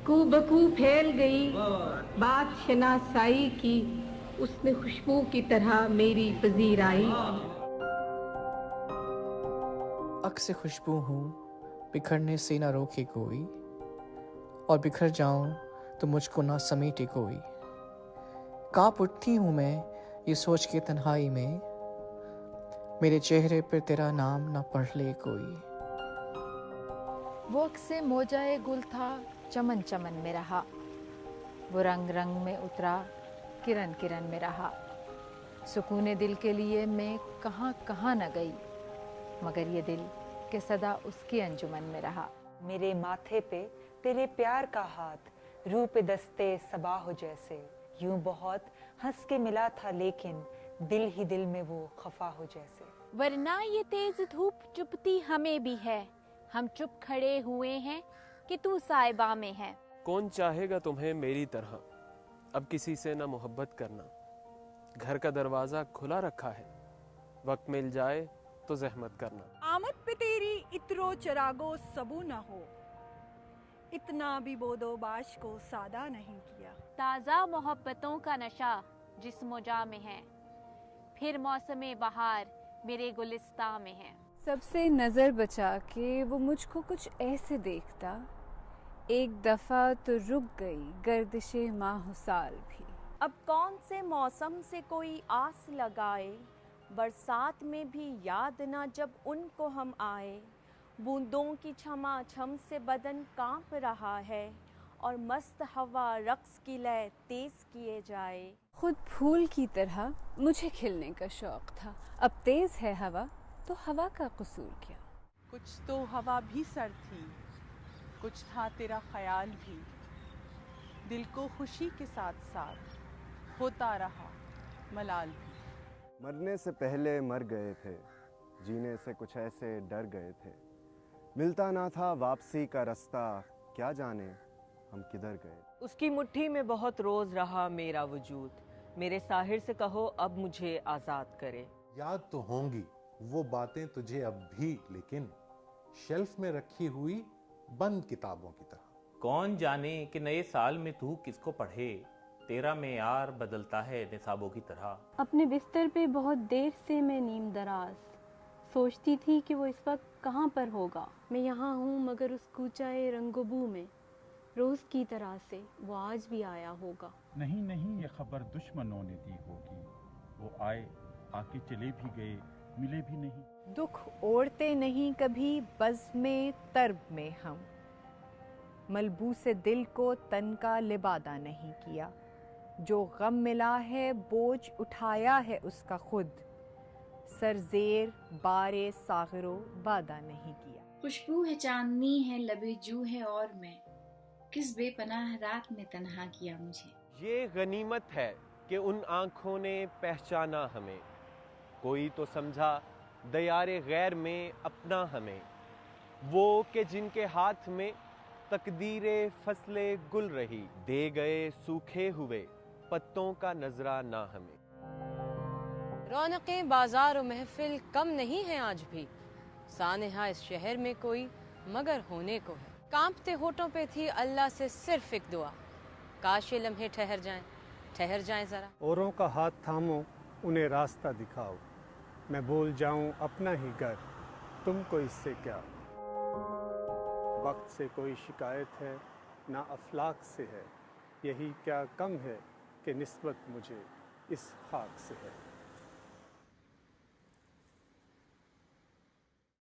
कू बकू फैल गई बात शनासाई की, उसने खुशबू की तरह मेरी पजीर आई। अक से खुशबू हूँ, बिखरने से ना रोके कोई, और बिखर जाऊं तो मुझको ना समेटे कोई। कांप उठती हूँ मैं ये सोच के तन्हाई में, मेरे चेहरे पर तेरा नाम ना पढ़ ले कोई। वो अक्से मोजाए गुल था, चमन चमन में रहा, वो रंग रंग में उतरा, किरण किरण में रहा। सुकूने दिल के लिए मैं कहाँ कहाँ न गई, मगर ये दिल के सदा उसकी अंजुमन में रहा। मेरे माथे पे तेरे प्यार का हाथ, रूप दस्ते सबा हो जैसे, यूं बहुत हंस के मिला था लेकिन दिल ही दिल में वो खफा हो जैसे। वरना ये तेज धूप चुपती हमें भी है, हम चुप खड़े हुए हैं कि तू साइबा में है। कौन चाहेगा तुम्हें मेरी तरह, अब किसी से ना मोहब्बत करना। घर का दरवाजा खुला रखा है, वक्त मिल जाए तो जहमत करना। आमद पे तेरी इतरो चरागो सबू न हो, इतना भी बोदोबाश को सादा नहीं किया। ताज़ा मोहब्बतों का नशा जिस्मो जा में है, फिर मौसमे बहार मेरे गुलिस्तां में है। सबसे नजर बचा के वो मुझको कुछ ऐसे देखता, एक दफा तो रुक गई गर्दिशे माह साल भी। अब कौन से मौसम से कोई आस लगाए, बरसात में भी याद ना जब उनको हम आए। बूंदों की छमा छम से बदन कांप रहा है, और मस्त हवा रक्स की लय तेज किए जाए। खुद फूल की तरह मुझे खिलने का शौक था, अब तेज है हवा तो हवा का कसूर क्या। कुछ तो हवा भी सर थी, कुछ था तेरा ख्याल भी, दिल को खुशी के साथ साथ होता रहा मलाल भी। मरने से पहले मर गए थे, जीने से कुछ ऐसे डर गए थे, मिलता ना था वापसी का रास्ता, क्या जाने हम किधर गए। उसकी मुट्ठी में बहुत रोज रहा मेरा वजूद, मेरे साहिर से कहो अब मुझे आजाद करे। याद तो होंगी वो बातें तुझे अब भी, लेकिन शेल्फ में रखी हुई बंद किताबों की तरह। कौन जाने कि नए साल में तू किसको पढ़े, तेरा मेयार बदलता है निसाबों की तरह। अपने बिस्तर पे बहुत देर से मैं नीम दराज, सोचती थी कि वो इस वक्त कहाँ पर होगा। मैं यहाँ हूँ मगर उस कूचाए रंगोबू में, रोज की तरह से वो आज भी आया होगा। नहीं नहीं ये खबर दुश्मनों ने दी होगी, वो आए आके चले भी गए, मिले भी नहीं। दुख ओढ़ते नहीं कभी बज़्म तर्ब में हम, मलबू से दिल को तन का लिबादा नहीं किया। जो गम मिला है बोझ उठाया है उसका खुद, सरजेर बारे सागरो बादा नहीं किया। खुशबू है चांदनी है लबे जू है और मैं, किस बेपनाह रात में तन्हा किया मुझे। ये गनीमत है कि उन आँखों ने पहचाना हमें, कोई तो समझा दयारे गैर में अपना हमें। वो कि जिनके हाथ में तकदीरे फसले गुल रही, दे गए सूखे हुए पत्तों का नजराना हमें। रौनकें बाजार और महफिल कम नहीं है आज भी, सानेहा इस शहर में कोई मगर होने को है। कांपते होठों पे थी अल्लाह से सिर्फ एक दुआ, काश ये लम्हे ठहर जाएं जरा। औरों का हाथ थामो उन्हें रास्ता दिखाओ, मैं बोल जाऊं अपना ही घर, तुमको इससे क्या। वक्त से कोई शिकायत है ना अफलाक से है, यही क्या कम है कि निस्बत मुझे इस खाक से है।